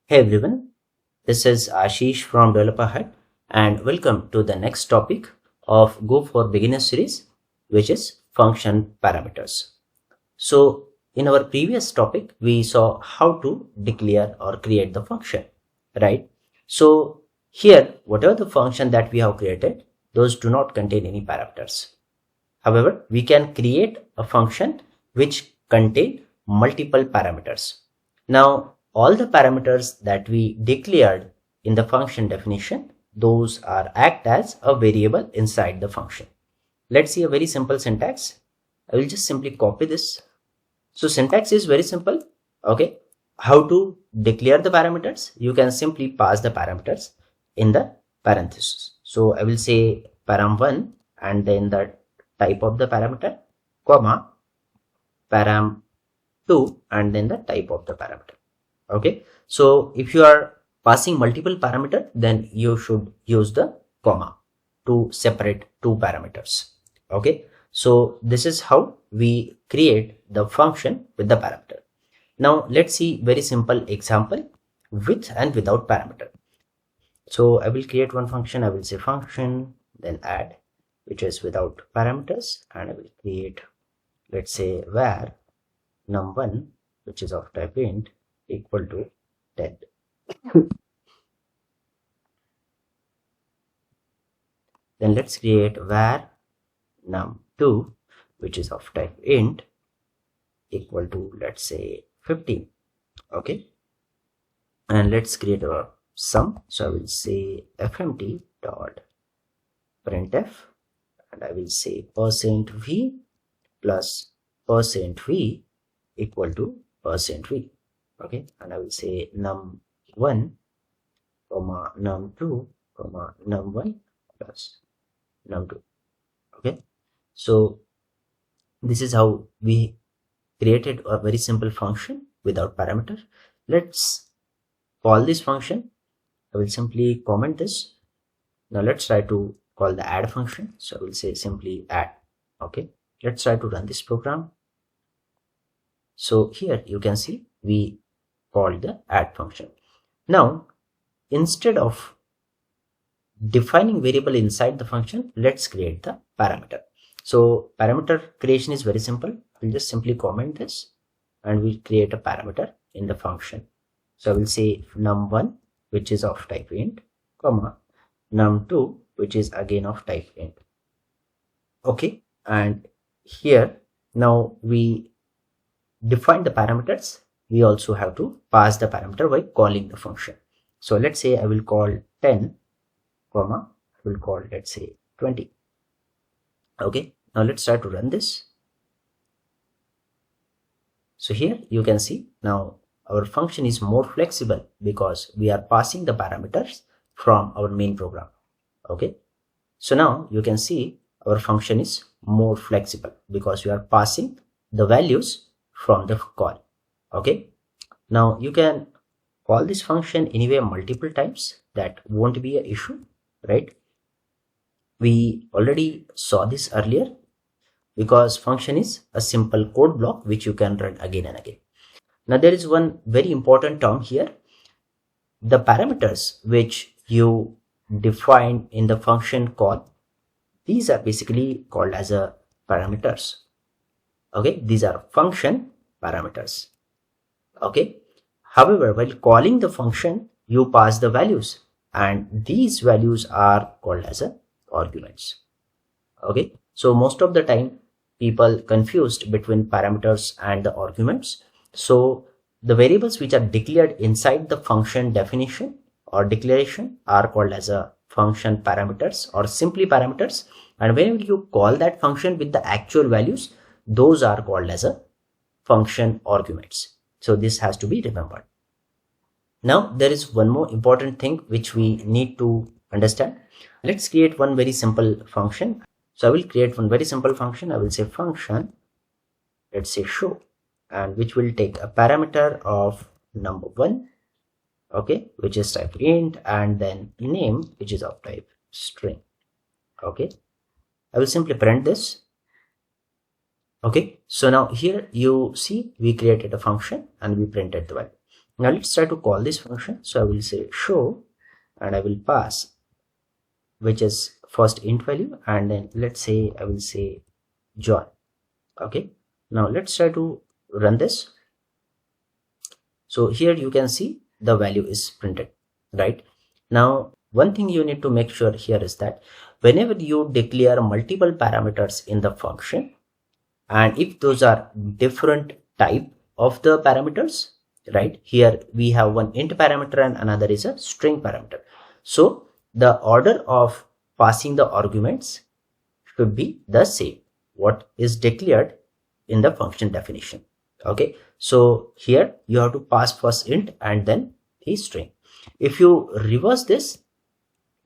Hey everyone, this is Ashish from Developer Hut and welcome to the next topic of Go for Beginner series, which is function parameters. So in our previous topic, we saw how to declare or create the function, right? So here, whatever the function that we have created, those do not contain any parameters. However, we can create a function which contain multiple parameters. Now, all the parameters that we declared in the function definition, those are act as a variable inside the function. Let's see a very simple syntax. I will just simply copy this. So syntax is very simple. Okay. How to declare the parameters? You can simply pass the parameters in the parentheses. So I will say param1 and then the type of the parameter, comma, param2 and then the type of the parameter. Okay, so if you are passing multiple parameter, then you should use the comma to separate two parameters. Okay, so this is how we create the function with the parameter. Now let's see very simple example with and without parameter. So I will create one function. I will say function, then add, which is without parameters, and I will create, let's say, var num1, which is of type int, equal to 10. Then let's create var num2, which is of type int, equal to, let's say, 15. Okay, and let's create a sum. So I will say fmt dot printf, and I will say %v plus %v equal to %v. Okay, and I will say num1 comma num2 comma num1 plus num2. Okay, so this is how we created a very simple function without parameter. Let's call this function. I will simply comment this. Now let's try to call the add function. So I will say simply add. Okay, let's try to run this program. So here you can see we called the add function. Now instead of defining variable inside the function, let's create the parameter. So parameter creation is very simple. We'll just simply comment this and we'll create a parameter in the function. So I will say num1, which is of type int, comma num2, which is again of type int. Okay, and here now we define the parameters. We also have to pass the parameter by calling the function. So let's say I will call 10, comma, I will call, let's say, 20. Okay, now let's try to run this. So here you can see now our function is more flexible because we are passing the parameters from our main program. Okay, so now you can see our function is more flexible because we are passing the values from the call. Okay, now you can call this function anywhere multiple times. That won't be an issue, right? We already saw this earlier because function is a simple code block which you can run again and again. Now there is one very important term here. The parameters which you define in the function call, these are basically called as a parameters. Okay, these are function parameters. Okay, however, while calling the function, you pass the values and these values are called as a arguments. Okay, so most of the time people confused between parameters and the arguments. So the variables which are declared inside the function definition or declaration are called as a function parameters or simply parameters, and whenever you call that function with the actual values, those are called as a function arguments. So this has to be remembered. Now there is one more important thing which we need to understand. Let's create one very simple function. So I will create one very simple function. I will say function, let's say show, and which will take a parameter of num1, okay, which is type int, and then name, which is of type string. Okay, I will simply print this. Okay, so now here you see we created a function and we printed the value. Now let's try to call this function. So I will say show, and I will pass, which is first int value, and then let's say I will say John. Okay, now let's try to run this. So here you can see the value is printed, right? Now one thing you need to make sure here is that whenever you declare multiple parameters in the function, and if those are different type of the parameters, right, here we have one int parameter and another is a string parameter. So the order of passing the arguments should be the same what is declared in the function definition. Okay, so here you have to pass first int and then the string. If you reverse this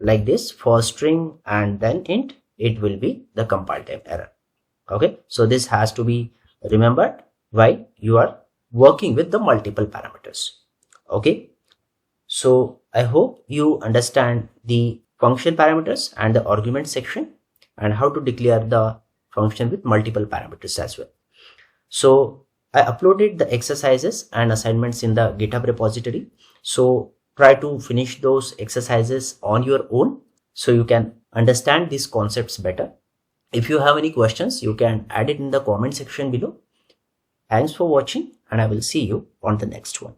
like this, for string and then int, it will be the compile time error. Okay, so this has to be remembered while you are working with the multiple parameters. Okay, so I hope you understand the function parameters and the argument section and how to declare the function with multiple parameters as well. So I uploaded the exercises and assignments in the GitHub repository. So try to finish those exercises on your own so you can understand these concepts better. If you have any questions, you can add it in the comment section below. Thanks for watching, and I will see you on the next one.